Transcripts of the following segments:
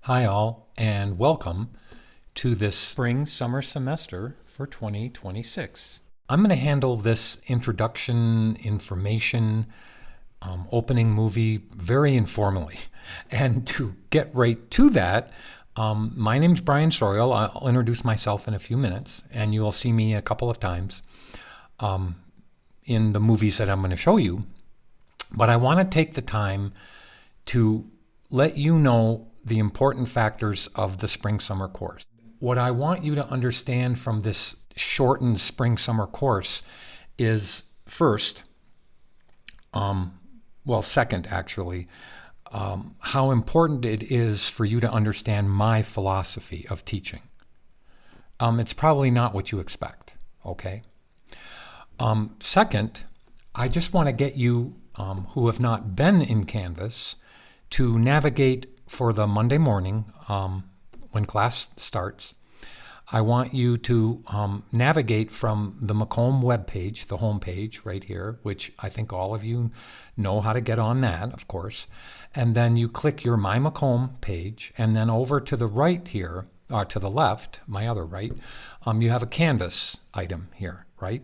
Hi all, and welcome to this spring-summer semester for 2026. I'm going to handle this introduction information opening movie very informally. And to get right to that, my name's Brian Sorial. I'll introduce myself in a few minutes, and you'll see me a couple of times in the movies that I'm going to show you. But I want to take the time to let you know the important factors of the spring-summer course. What I want you to understand from this shortened spring-summer course is first, second actually, how important it is for you to understand my philosophy of teaching. It's probably not what you expect, okay? Second, I just want to get you who have not been in Canvas to navigate for the Monday morning when class starts. I want you to navigate from the Macomb webpage, the home page right here, which I think all of you know how to get on that, of course. And then you click your My Macomb page, and then over to the right here, or to the left, my other right, you have a Canvas item here, right?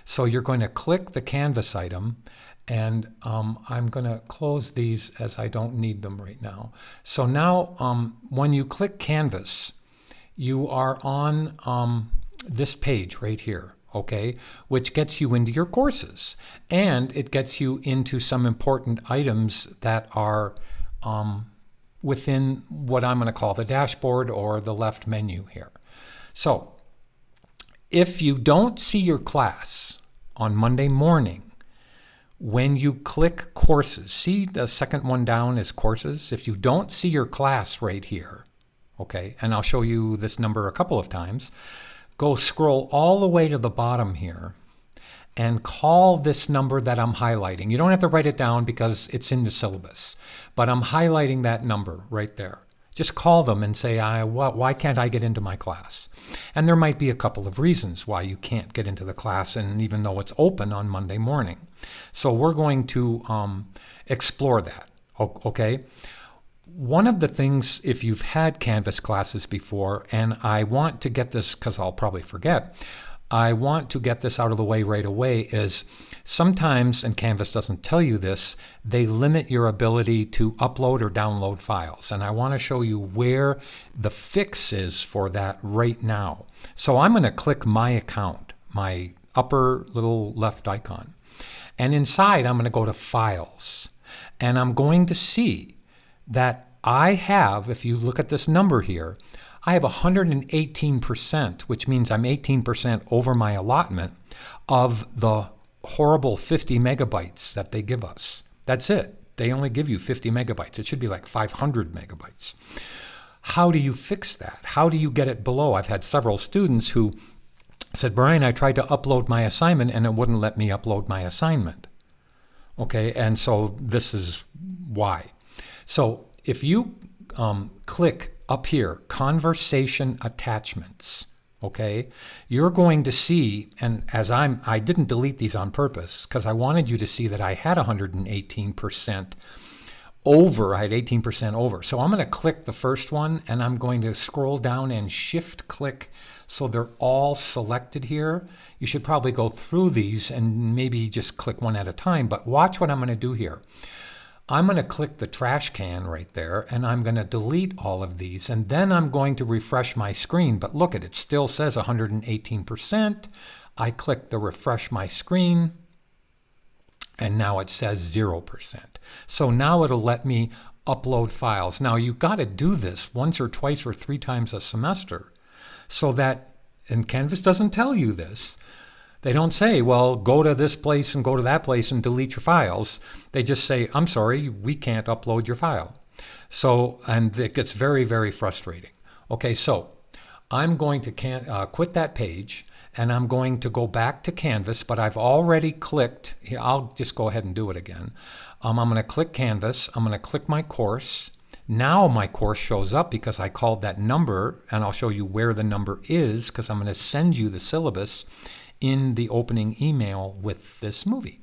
So you're going to click the Canvas item, and I'm going to close these as I don't need them right now. So now when you click Canvas, you are on this page right here, okay, which gets you into your courses. And it gets you into some important items that are within what I'm going to call the dashboard or the left menu here. So if you don't see your class on Monday morning, when you click courses, see the second one down is courses. If you don't see your class right here, okay, and I'll show you this number a couple of times, go scroll all the way to the bottom here and call this number that I'm highlighting. You don't have to write it down because it's in the syllabus, but I'm highlighting that number right there. Just call them and say, why can't I get into my class? And there might be a couple of reasons why you can't get into the class, and even though it's open on Monday morning. So we're going to explore that, okay? One of the things, if you've had Canvas classes before, and I want to get this because I'll probably forget, I want to get this out of the way right away, is sometimes, and Canvas doesn't tell you this, they limit your ability to upload or download files. And I want to show you where the fix is for that right now. So I'm going to click My Account, my upper little left icon. And inside, I'm going to go to Files. And I'm going to see that I have, if you look at this number here, I have 118%, which means I'm 18% over my allotment of the horrible 50 megabytes that they give us. That's it. They only give you 50 megabytes. It should be like 500 megabytes. How do you fix that? How do you get it below? I've had several students who said, Brian, I tried to upload my assignment and it wouldn't let me upload my assignment. Okay, and so this is why. So if you click up here, Conversation Attachments, okay, you're going to see, and as I didn't delete these on purpose because I wanted you to see that I had 118% over, I had 18% over. So I'm going to click the first one and I'm going to scroll down and shift click so they're all selected here. You should probably go through these and maybe just click one at a time, but watch what I'm going to do here. I'm going to click the trash can right there, and I'm going to delete all of these, and then I'm going to refresh my screen. But look at it, still says 118%. I click the refresh my screen, and now it says 0%. So now it'll let me upload files. Now you've got to do this once or twice or three times a semester so that, and Canvas doesn't tell you this, they don't say, well, go to this place and go to that place and delete your files. They just say, I'm sorry, we can't upload your file. So, and it gets very, very frustrating. Okay, so I'm going to quit that page and I'm going to go back to Canvas, but I've already clicked, here, I'll just go ahead and do it again. I'm going to click Canvas, I'm going to click my course. Now my course shows up because I called that number, and I'll show you where the number is because I'm going to send you the syllabus in the opening email with this movie.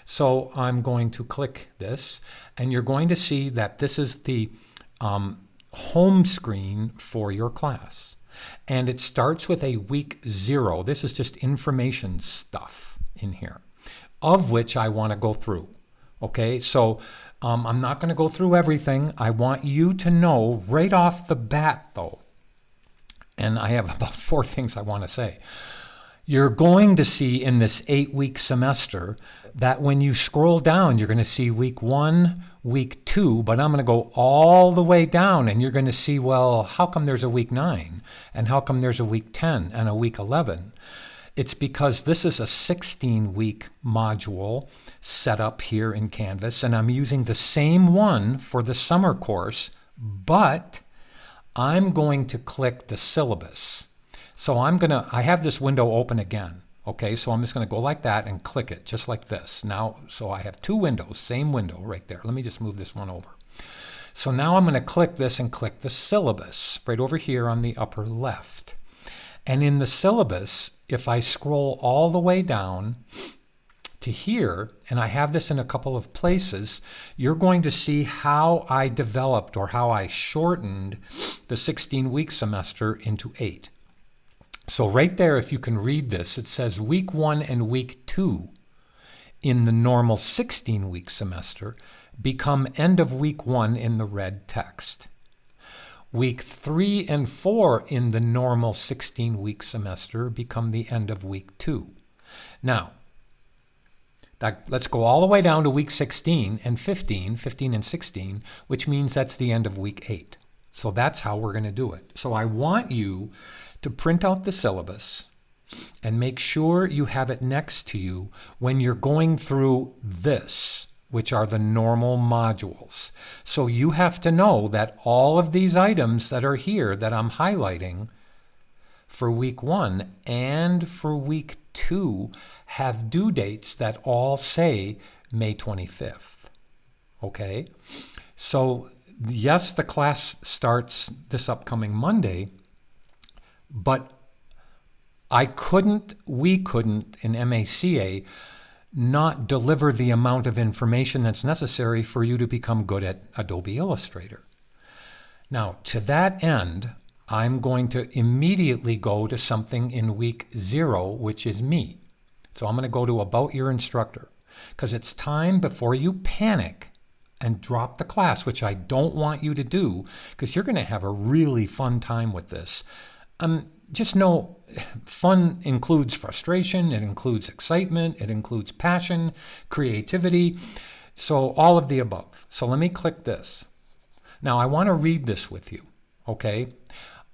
So I'm going to click this, and you're going to see that this is the home screen for your class. And it starts with a week 0. This is just information stuff in here, of which I want to go through. Okay, so I'm not going to go through everything. I want you to know right off the bat, though, and I have about 4 things I want to say. You're going to see in this 8-week semester that when you scroll down, you're going to see week 1, week 2, but I'm going to go all the way down and you're going to see, well, how come there's a week 9? And how come there's a week 10 and a week 11? It's because this is a 16-week module set up here in Canvas, and I'm using the same one for the summer course, but I'm going to click the syllabus. So I have this window open again. Okay, so I'm just going to go like that and click it just like this. Now, so I have 2 windows, same window right there. Let me just move this one over. So now I'm going to click this and click the syllabus right over here on the upper left. And in the syllabus, if I scroll all the way down to here, and I have this in a couple of places, you're going to see how I developed or how I shortened the 16-week semester into 8. So right there, if you can read this, it says week 1 and week 2 in the normal 16-week semester become end of week 1 in the red text. Week 3 and 4 in the normal 16-week semester become the end of week 2. Now, let's go all the way down to week 16 and 15 and 16, which means that's the end of week 8. So that's how we're going to do it. So I want you to print out the syllabus and make sure you have it next to you when you're going through this, which are the normal modules. So you have to know that all of these items that are here that I'm highlighting for week 1 and for week 2 have due dates that all say May 25th. Okay? So yes, the class starts this upcoming Monday, but we couldn't in MACA not deliver the amount of information that's necessary for you to become good at Adobe Illustrator. Now, to that end, I'm going to immediately go to something in week 0, which is me. So I'm going to go to About Your Instructor, because it's time before you panic and drop the class, which I don't want you to do, because you're going to have a really fun time with this. Just know, fun includes frustration, it includes excitement, it includes passion, creativity, so all of the above. So let me click this. Now I want to read this with you, okay?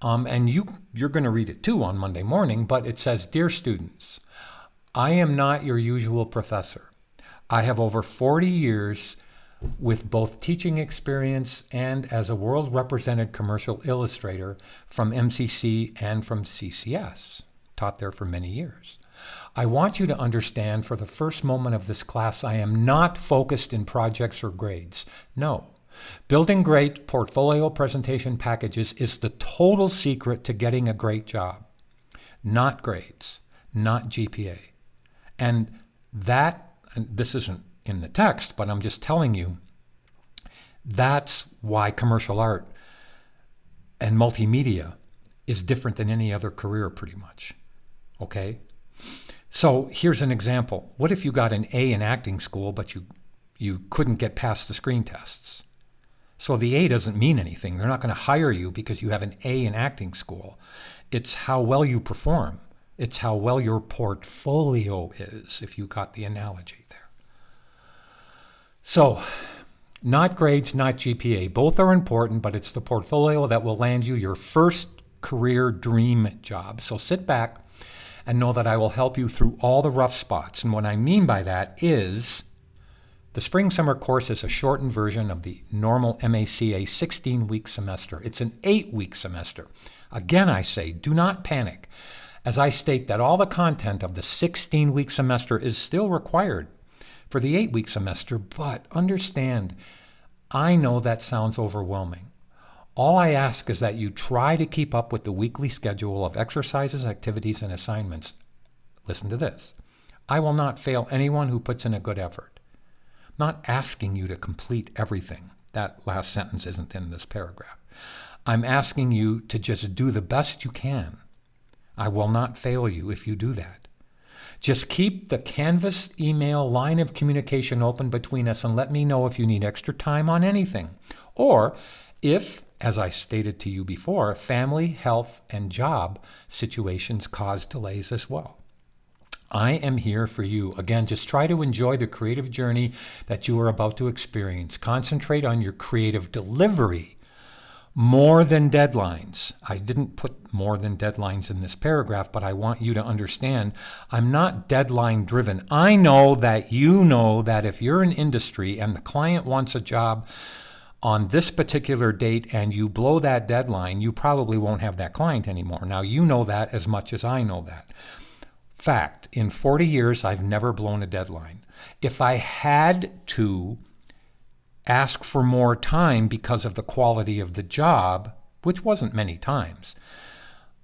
And you're going to read it too on Monday morning, but it says, "Dear students, I am not your usual professor. I have over 40 years with both teaching experience and as a world-represented commercial illustrator from MCC and from CCS, taught there for many years. I want you to understand for the first moment of this class, I am not focused in projects or grades. No. Building great portfolio presentation packages is the total secret to getting a great job. Not grades, not GPA. And this isn't in the text, but I'm just telling you, that's why commercial art and multimedia is different than any other career pretty much, okay? So here's an example. What if you got an A in acting school, but you couldn't get past the screen tests? So the A doesn't mean anything. They're not going to hire you because you have an A in acting school. It's how well you perform. It's how well your portfolio is, if you got the analogy there. So, not grades, not GPA. Both are important, but it's the portfolio that will land you your first career dream job. So sit back and know that I will help you through all the rough spots. And what I mean by that is the spring-summer course is a shortened version of the normal MACA 16-week semester. It's an 8-week semester. Again, I say, do not panic, as I state that all the content of the 16-week semester is still required for the 8-week semester, but understand, I know that sounds overwhelming. All I ask is that you try to keep up with the weekly schedule of exercises, activities, and assignments. Listen to this. I will not fail anyone who puts in a good effort. I'm not asking you to complete everything. That last sentence isn't in this paragraph. I'm asking you to just do the best you can. I will not fail you if you do that. Just keep the Canvas email line of communication open between us and let me know if you need extra time on anything. Or if, as I stated to you before, family, health, and job situations cause delays as well. I am here for you. Again, just try to enjoy the creative journey that you are about to experience. Concentrate on your creative delivery more than deadlines. I didn't put more than deadlines in this paragraph, but I want you to understand I'm not deadline driven. I know that you know that if you're in industry and the client wants a job on this particular date and you blow that deadline, you probably won't have that client anymore. Now, you know that as much as I know that. Fact, in 40 years, I've never blown a deadline. If I had to ask for more time because of the quality of the job, which wasn't many times,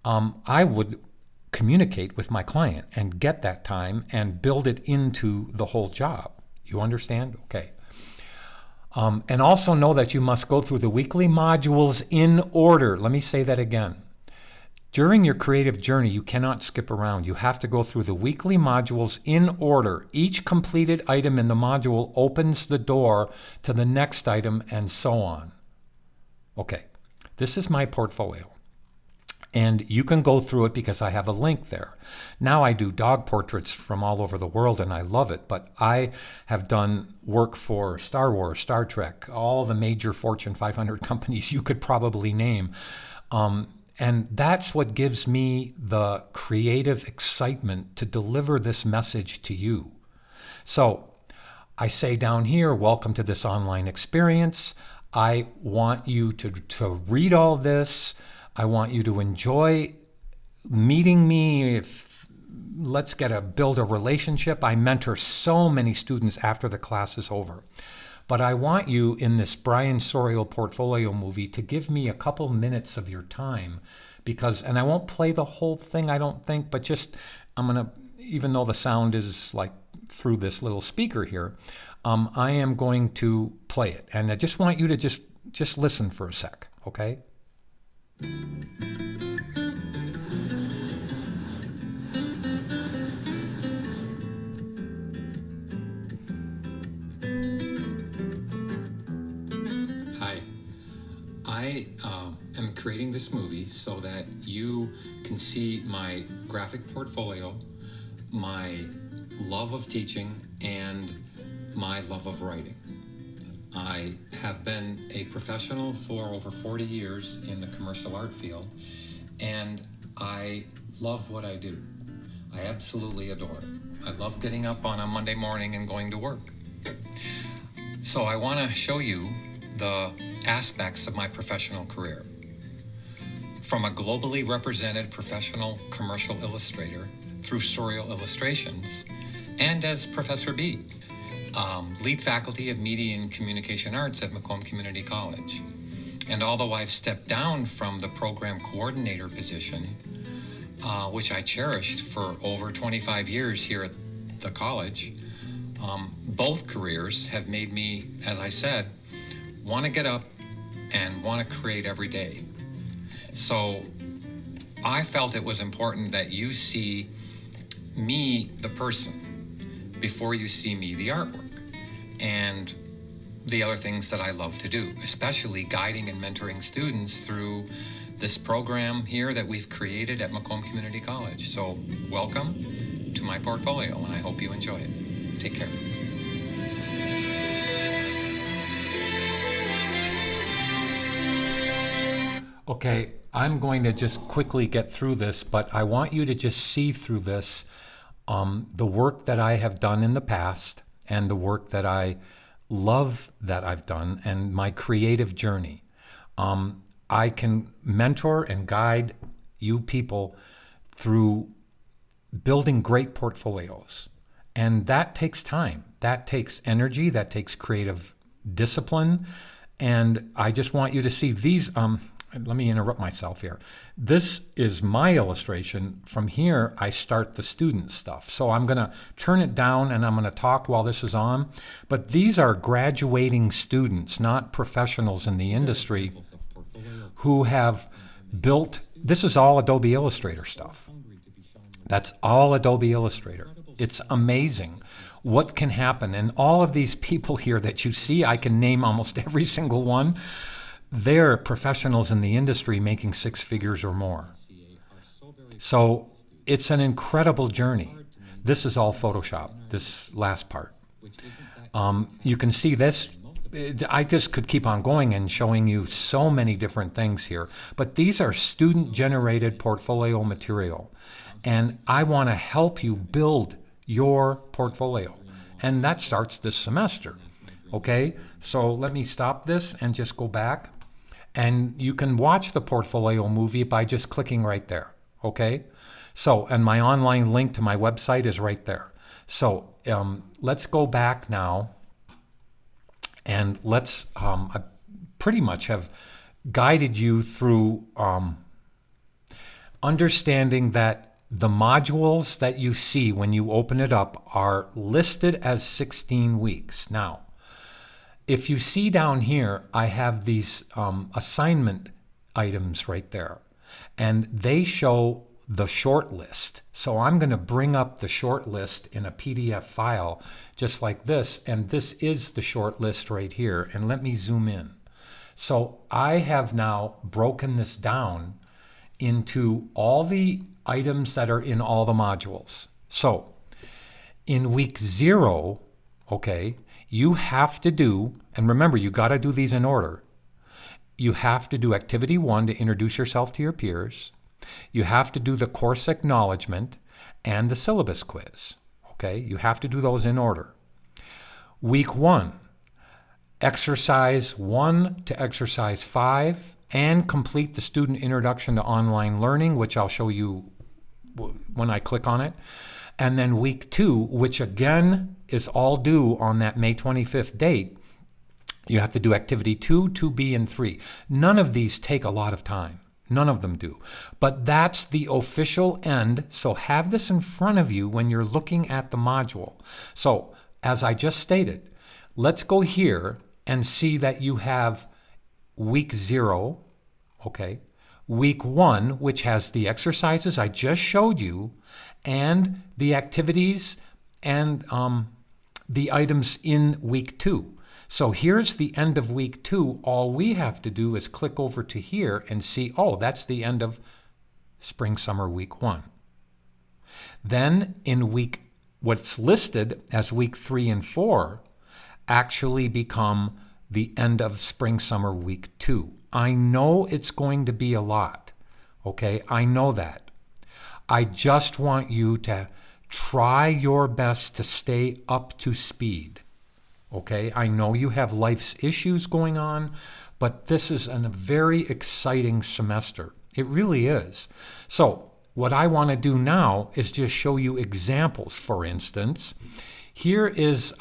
I would communicate with my client and get that time and build it into the whole job. You understand? Okay. And also know that you must go through the weekly modules in order. Let me say that again. During your creative journey, you cannot skip around. You have to go through the weekly modules in order. Each completed item in the module opens the door to the next item, and so on. Okay, this is my portfolio. And you can go through it because I have a link there. Now I do dog portraits from all over the world, and I love it. But I have done work for Star Wars, Star Trek, all the major Fortune 500 companies you could probably name. And that's what gives me the creative excitement to deliver this message to you. So I say down here, welcome to this online experience. I want you to read all this. I want you to enjoy meeting me. Let's build a relationship. I mentor so many students after the class is over. But I want you in this Brian Sorial portfolio movie to give me a couple minutes of your time and I won't play the whole thing, I don't think, but even though the sound is like through this little speaker here, I am going to play it. And I just want you to just listen for a sec, okay? I am creating this movie so that you can see my graphic portfolio, my love of teaching, and my love of writing. I have been a professional for over 40 years in the commercial art field, and I love what I do. I absolutely adore it. I love getting up on a Monday morning and going to work. So I want to show you the aspects of my professional career. From a globally represented professional commercial illustrator through Sorial Illustrations, and as Professor B, lead faculty of Media and Communication Arts at Macomb Community College. And although I've stepped down from the program coordinator position, which I cherished for over 25 years here at the college, both careers have made me, as I said, want to get up and want to create every day. So I felt it was important that you see me, the person, before you see me, the artwork, and the other things that I love to do, especially guiding and mentoring students through this program here that we've created at Macomb Community College. So welcome to my portfolio, and I hope you enjoy it. Take care. Okay, I'm going to just quickly get through this, but I want you to just see through this the work that I have done in the past and the work that I love that I've done and my creative journey. I can mentor and guide you people through building great portfolios. And that takes time. That takes energy. That takes creative discipline. And I just want you to see these. Let me interrupt myself here. This is my illustration. From here, I start the student stuff. So I'm going to turn it down and I'm going to talk while this is on. But these are graduating students, not professionals in the industry. who have built, this is all Adobe Illustrator stuff. That's all Adobe Illustrator. It's amazing what can happen. And all of these people here that you see, I can name almost every single one. They're professionals in the industry making six figures or more. So it's an incredible journey. This is all Photoshop, this last part. You can see this. I just could keep on going and showing you so many different things here. But these are student-generated portfolio material. And I want to help you build your portfolio. And that starts this semester. Okay? So let me stop this and just go back. And you can watch the portfolio movie by just clicking right there. Okay? So, and my online link to my website is right there. So let's go back now. And let's, I pretty much have guided you through understanding that the modules that you see when you open it up are listed as 16 weeks. Now, if you see down here, I have these assignment items right there, and they show the short list. So I'm going to bring up the short list in a PDF file just like this, and this is the short list right here. And let me zoom in. So I have now broken this down into all the items that are in all the modules. So in week 0, okay, you have to do, and remember, you got to do these in order. You have to do activity 1 to introduce yourself to your peers. You have to do the course acknowledgement and the syllabus quiz. Okay, you have to do those in order. Week 1, exercise 1 to exercise 5, and complete the student introduction to online learning, which I'll show you when I click on it. And then week 2, which again is all due on that May 25th date, you have to do activity 2, 2B, and 3. None of these take a lot of time. None of them do. But that's the official end. So have this in front of you when you're looking at the module. So as I just stated, let's go here and see that you have week 0, okay, week 1, which has the exercises I just showed you, and the activities and the items in week 2. So here's the end of week 2. All we have to do is click over to here and see, oh, that's the end of spring, summer week 1. Then in week, what's listed as week 3 and 4 actually become the end of spring, summer week 2. I know it's going to be a lot, okay? I know that. I just want you to try your best to stay up to speed. Okay, I know you have life's issues going on, but this is a very exciting semester. It really is. So what I want to do now is just show you examples. For instance, here is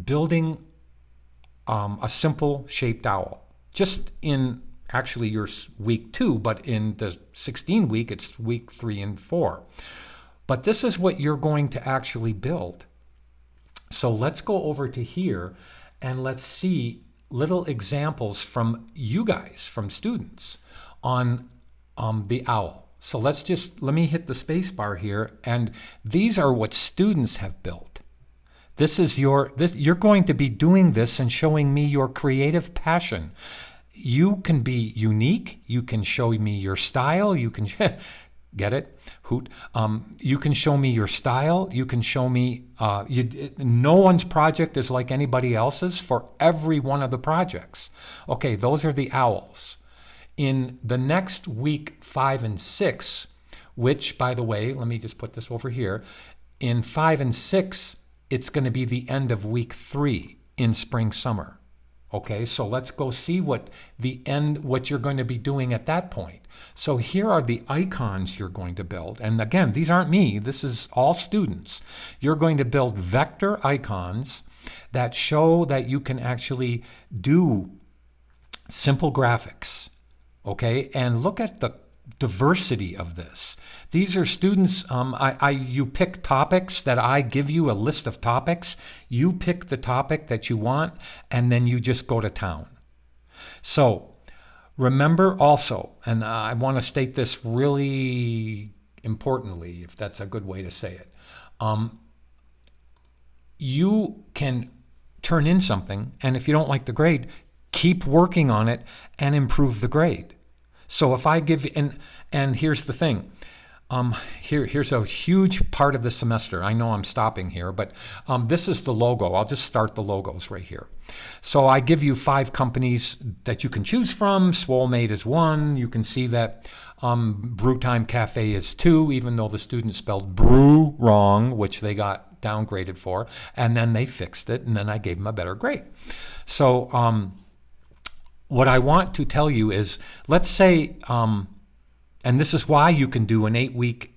building a simple shaped owl. Just in actually your week 2, but in the 16 week, it's week 3 and 4. But this is what you're going to actually build. So let's go over to here and let's see little examples from you guys, from students, on the owl. So let me hit the space bar here, and these are what students have built. You're going to be doing this and showing me your creative passion. You can be unique. You can show me your style. You can get it? Hoot. You can show me your style. You can show me, no one's project is like anybody else's for every one of the projects. Okay, those are the owls. In the next week 5 and 6, which, by the way, let me just put this over here. In 5 and 6, it's going to be the end of week 3 in spring, summer. Okay, so let's go see what you're going to be doing at that point. So here are the icons you're going to build. And again, these aren't me. This is all students. You're going to build vector icons that show that you can actually do simple graphics. Okay, and look at the diversity of this. These are students, you pick topics that I give you, a list of topics. You pick the topic that you want, and then you just go to town. So Remember also, and I want to state this really importantly, if that's a good way to say it, you can turn in something, and if you don't like the grade, keep working on it and improve the grade. So if I give, and here's the thing, here's a huge part of the semester. I know I'm stopping here, but this is the logo. I'll just start the logos right here. So I give you 5 companies that you can choose from. Swolemate is 1. You can see that Brewtime Cafe is 2, even though the student spelled brew wrong, which they got downgraded for, and then they fixed it, and then I gave them a better grade. So what I want to tell you is, let's say, and this is why you can do an 8-week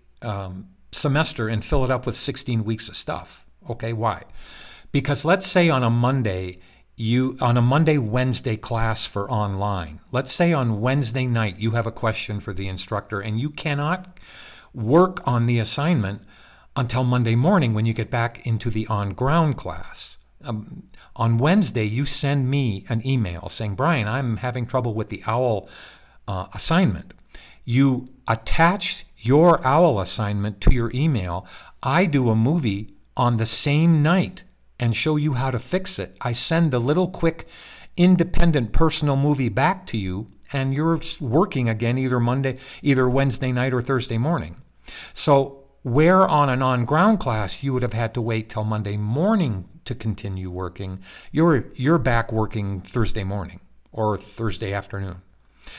semester and fill it up with 16 weeks of stuff. Okay, why? Because let's say on a Monday, Wednesday class for online, let's say on Wednesday night you have a question for the instructor and you cannot work on the assignment until Monday morning when you get back into the on-ground class. On Wednesday, you send me an email saying, Brian, I'm having trouble with the OWL assignment. You attach your OWL assignment to your email. I do a movie on the same night and show you how to fix it. I send the little quick independent personal movie back to you, and you're working again either Wednesday night or Thursday morning. So where on an on-ground class you would have had to wait till Monday morning to continue working, you're back working Thursday morning or Thursday afternoon.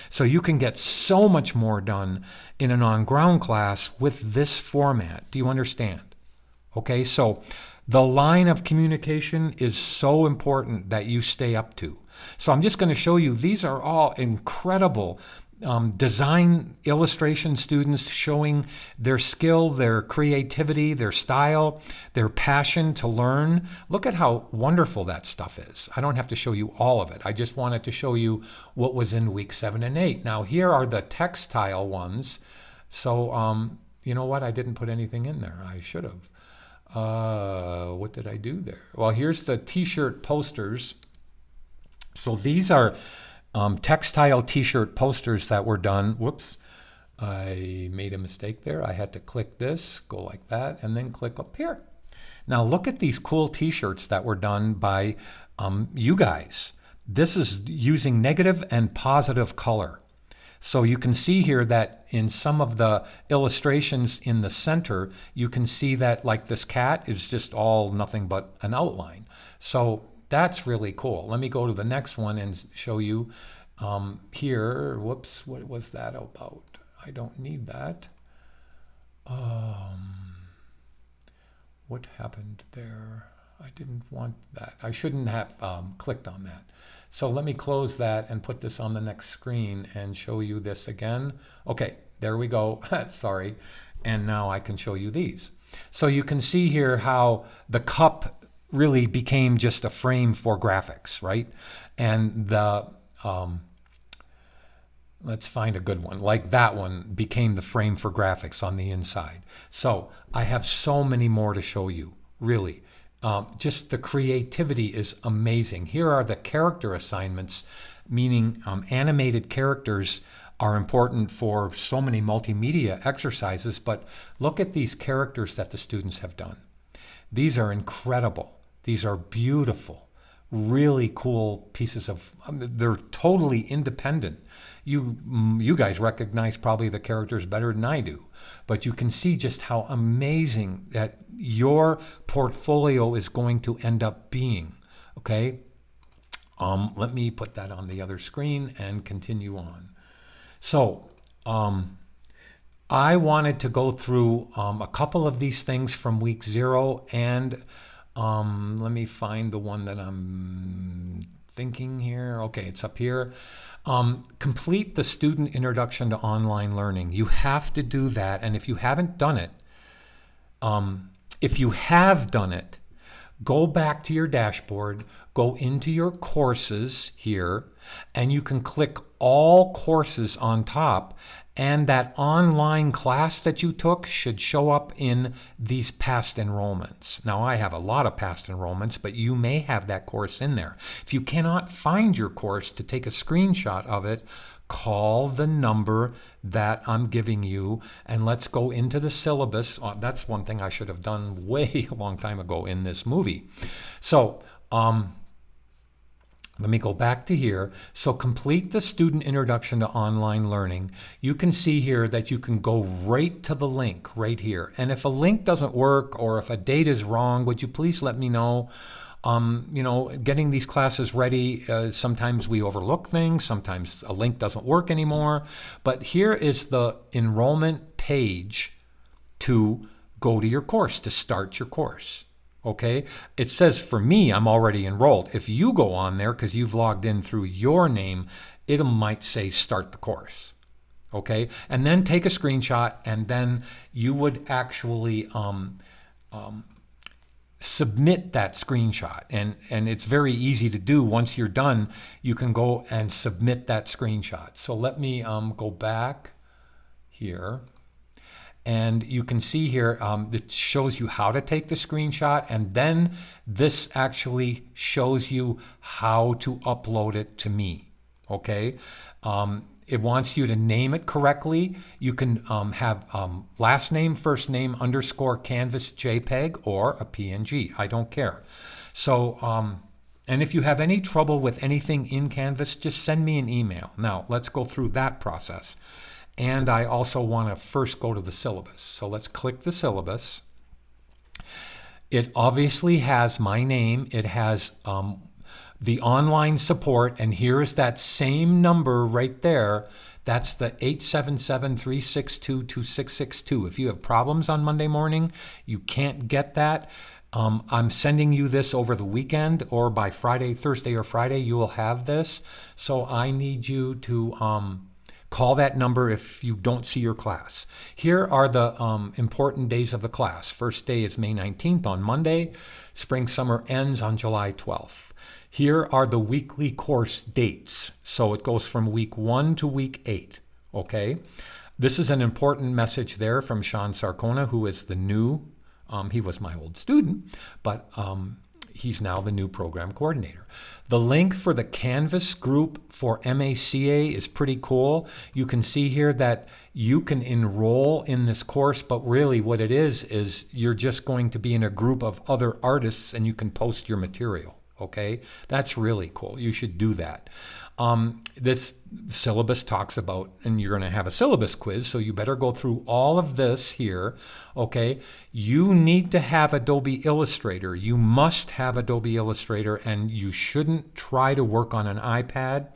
So you can get so much more done in an on-ground class with this format. Do you understand? Okay, so the line of communication is so important that you stay up to. So I'm just going to show you, these are all incredible design illustration students showing their skill, their creativity, their style, their passion to learn. Look at how wonderful that stuff is. I don't have to show you all of it. I just wanted to show you what was in week 7 and 8. Now here are the textile ones. So you know what? I didn't put anything in there. I should have. What did I do there? Well, here's the t-shirt posters. So these are textile t-shirt posters that were done. Whoops, I made a mistake there. I had to click this, go like that, and then click up here. Now look at these cool t-shirts that were done by you guys. This is using negative and positive color. So you can see here that in some of the illustrations in the center, you can see that like this cat is just all nothing but an outline. So that's really cool. Let me go to the next one and show you here. Whoops, what was that about? I don't need that. What happened there? I didn't want that. I shouldn't have clicked on that. So let me close that and put this on the next screen and show you this again. Okay, there we go. Sorry. And now I can show you these. So you can see here how the cup really became just a frame for graphics, right? And the, let's find a good one. Like that one became the frame for graphics on the inside. So I have so many more to show you, really. Just the creativity is amazing. Here are the character assignments, meaning animated characters are important for so many multimedia exercises, but look at these characters that the students have done. These are incredible. These are beautiful, really cool pieces of, they're totally independent. You guys recognize probably the characters better than I do, but you can see just how amazing that your portfolio is going to end up being, okay? Let me put that on the other screen and continue on. So, I wanted to go through a couple of these things from week 0 and let me find the one that I'm thinking here. Okay, it's up here. Complete the student introduction to online learning. You have to do that, and if you haven't done it, if you have done it, go back to your dashboard, go into your courses here, and you can click all courses on top, and that online class that you took should show up in these past enrollments. Now, I have a lot of past enrollments, but you may have that course in there. If you cannot find your course to take a screenshot of it, call the number that I'm giving you, and let's go into the syllabus. That's one thing I should have done way a long time ago in this movie. So let me go back to here. So complete the student introduction to online learning. You can see here that you can go right to the link right here. And if a link doesn't work or if a date is wrong, would you please let me know? Getting these classes ready, sometimes we overlook things, sometimes a link doesn't work anymore. But here is the enrollment page to go to your course, to start your course. Okay, it says for me, I'm already enrolled. If you go on there because you've logged in through your name, it might say start the course. Okay, and then take a screenshot, and then you would actually submit that screenshot. And it's very easy to do. Once you're done, you can go and submit that screenshot. So let me go back here. And you can see here, it shows you how to take the screenshot, and then this actually shows you how to upload it to me, okay? It wants you to name it correctly. You can have last name, first name, _ Canvas JPEG, or a PNG. I don't care. So, and if you have any trouble with anything in Canvas, just send me an email. Now, let's go through that process. And I also want to first go to the syllabus. So let's click the syllabus. It obviously has my name. It has the online support. And here is that same number right there. That's the 877-362-2662. If you have problems on Monday morning, you can't get that. I'm sending you this over the weekend, or by Friday, Thursday or Friday, you will have this. So I need you to call that number if you don't see your class. Here are the important days of the class. First day is May 19th on Monday. Spring summer ends on July 12th. Here are the weekly course dates. So it goes from week 1 to week 8. Okay. This is an important message there from Sean Sarcona, who is the new, he was my old student, but he's now the new program coordinator. The link for the Canvas group for MACA is pretty cool. You can see here that you can enroll in this course, but really what it is you're just going to be in a group of other artists and you can post your material. Okay, that's really cool. You should do that. This syllabus talks about, and you're going to have a syllabus quiz, so you better go through all of this here. Okay, you need to have Adobe Illustrator. You must have Adobe Illustrator, and you shouldn't try to work on an iPad.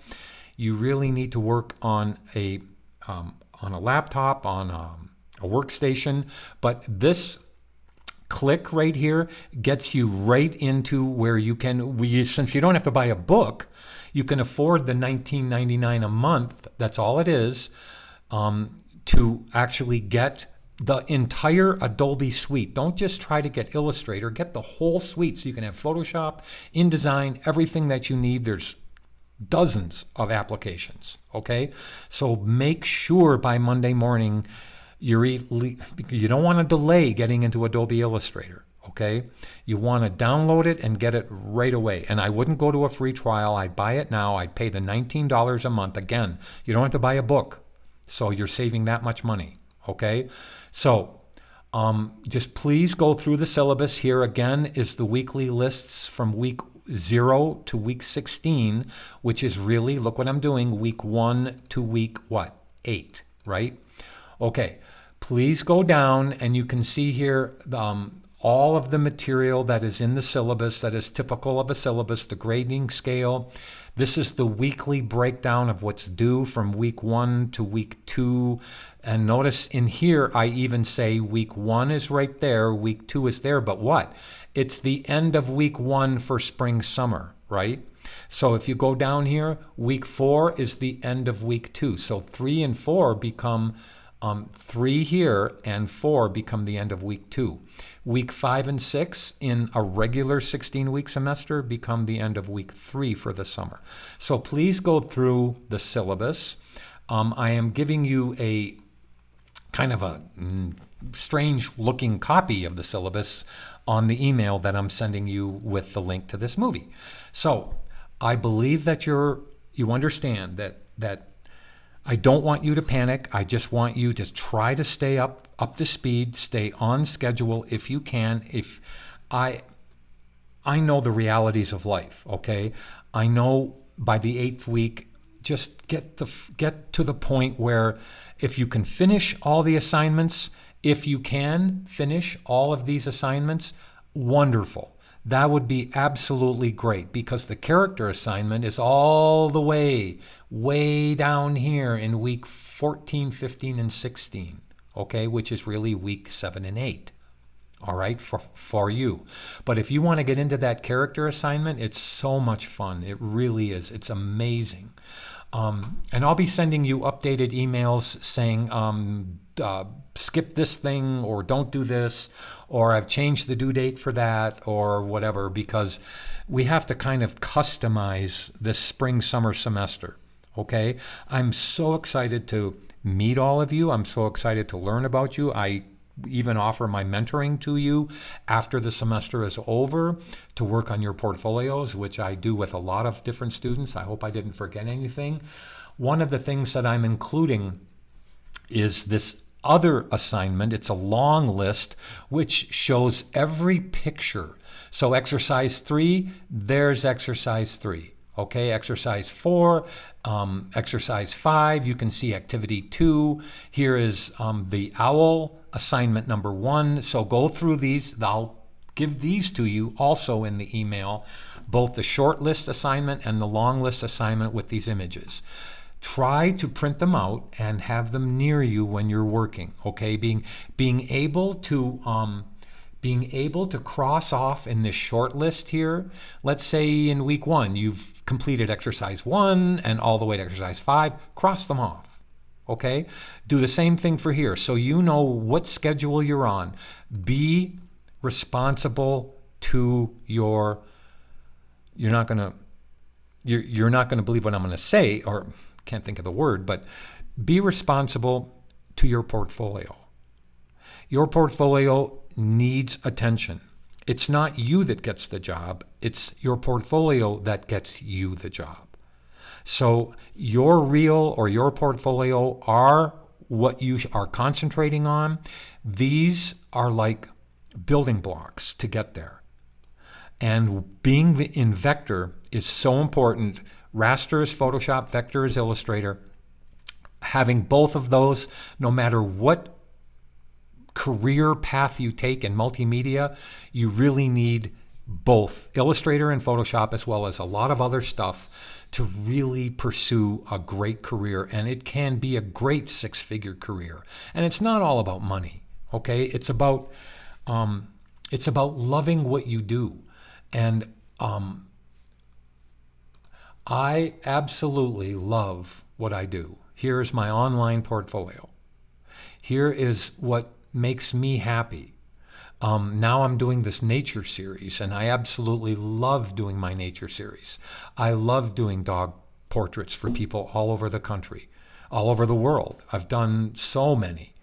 You really need to work on a laptop, on a workstation. But this click right here gets you right into where you can, since you don't have to buy a book, you can afford the $19.99 a month, that's all it is, to actually get the entire Adobe suite. Don't just try to get Illustrator, get the whole suite so you can have Photoshop, InDesign, everything that you need. There's dozens of applications, okay? So make sure by Monday morning you don't want to delay getting into Adobe Illustrator, okay? You want to download it and get it right away. And I wouldn't go to a free trial. I'd buy it now. I'd pay the $19 a month. Again, you don't have to buy a book, so you're saving that much money, okay? So just please go through the syllabus. Here again is the weekly lists from week 0 to week 16, which is really, look what I'm doing, week 1 to week what? 8, right? Okay, please go down and you can see here all of the material that is in the syllabus that is typical of a syllabus, the grading scale. This is the weekly breakdown of what's due from week 1 to week 2. And notice in here, I even say week 1 is right there, week 2 is there, but what? It's the end of week 1 for spring summer, right? So if you go down here, week 4 is the end of week 2. So 3 and 4 become 3 here, and 4 become the end of week 2. Week 5 and 6 in a regular 16-week semester become the end of week 3 for the summer. So please go through the syllabus. I am giving you a kind of a strange-looking copy of the syllabus on the email that I'm sending you with the link to this movie. So I believe that you understand that I don't want you to panic. I just want you to try to stay up to speed, stay on schedule if you can. If I know the realities of life, okay? I know by the 8th week, just get to the point where if you can finish all the assignments, if you can finish all of these assignments, wonderful. That would be absolutely great, because the character assignment is all the way down here in week 14, 15, and 16, okay, which is really week 7 and 8. All right, for you. But if you want to get into that character assignment, it's so much fun. It really is. It's amazing. And I'll be sending you updated emails saying, skip this thing, or don't do this, or I've changed the due date for that, or whatever, because we have to kind of customize this spring-summer semester. Okay? I'm so excited to meet all of you. I'm so excited to learn about you. I even offer my mentoring to you after the semester is over to work on your portfolios, which I do with a lot of different students. I hope I didn't forget anything. One of the things that I'm including is this other assignment. It's a long list which shows every picture. So exercise 3, there's exercise 3. Okay, exercise 4, exercise 5, you can see activity 2. Here is the OWL assignment number 1. So go through these. I'll give these to you also in the email, both the short list assignment and the long list assignment with these images. Try to print them out and have them near you when you're working. Okay, being able to cross off in this short list here. Let's say in week 1 you've completed exercise 1 and all the way to exercise 5. Cross them off. Okay, do the same thing for here, so you know what schedule you're on. Be responsible to your. You're not gonna believe what I'm gonna say, or can't think of the word, but be responsible to your portfolio. Your portfolio needs attention. It's not you that gets the job. It's your portfolio that gets you the job. So your reel or your portfolio are what you are concentrating on. These are like building blocks to get there. And being in Vector is so important. Raster is Photoshop, Vector is Illustrator. Having both of those, no matter what career path you take in multimedia, you really need both Illustrator and Photoshop, as well as a lot of other stuff, to really pursue a great career. And it can be a great 6-figure career. And it's not all about money, okay? It's about loving what you do. And I absolutely love what I do. Here is my online portfolio. Here is what makes me happy. Now I'm doing this nature series, and I absolutely love doing my nature series. I love doing dog portraits for people all over the country, all over the world. I've done so many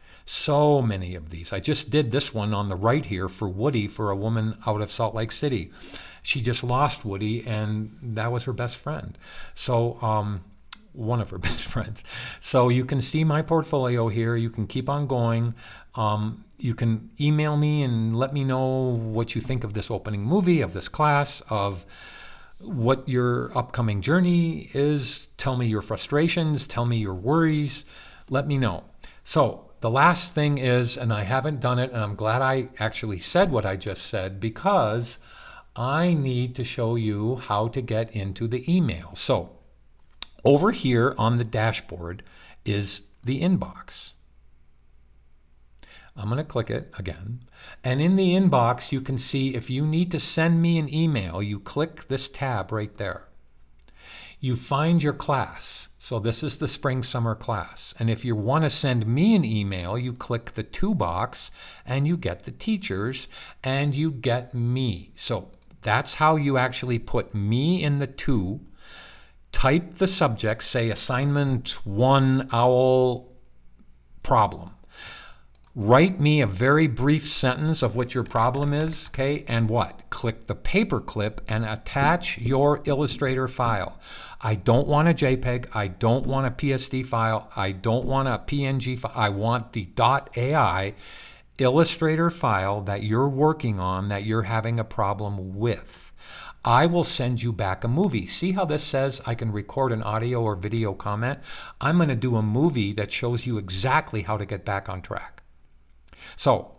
of these. I just did this one on the right here for Woody, for a woman out of Salt Lake City. She just lost Woody, and that was her best friend. So one of her best friends. So you can see my portfolio here. You can keep on going. You can email me and let me know what you think of this opening movie, of this class, of what your upcoming journey is. Tell me your frustrations. Tell me your worries. Let me know. So the last thing is, and I haven't done it, and I'm glad I actually said what I just said, because I need to show you how to get into the email. So over here on the dashboard is the inbox. I'm going to click it again. And in the inbox, you can see if you need to send me an email, you click this tab right there. You find your class. So this is the spring-summer class. And if you want to send me an email, you click the to box and you get the teachers and you get me. So that's how you actually put me in the to. Type the subject, say assignment 1 OWL problem. Write me a very brief sentence of what your problem is, okay? And what? Click the paperclip and attach your Illustrator file. I don't want a JPEG. I don't want a PSD file. I don't want a PNG file. I want the .ai Illustrator file that you're working on, that you're having a problem with. I will send you back a movie. See how this says I can record an audio or video comment? I'm going to do a movie that shows you exactly how to get back on track. So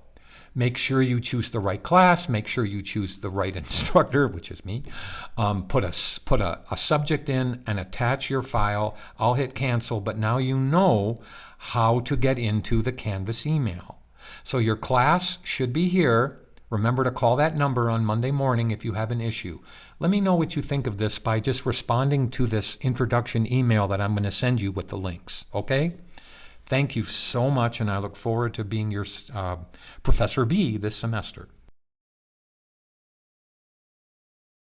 make sure you choose the right class. Make sure you choose the right instructor, which is me. Put a subject in and attach your file. I'll hit cancel, but now you know how to get into the Canvas email. So your class should be here. Remember to call that number on Monday morning if you have an issue. Let me know what you think of this by just responding to this introduction email that I'm going to send you with the links, okay? Thank you so much, and I look forward to being your Professor B this semester.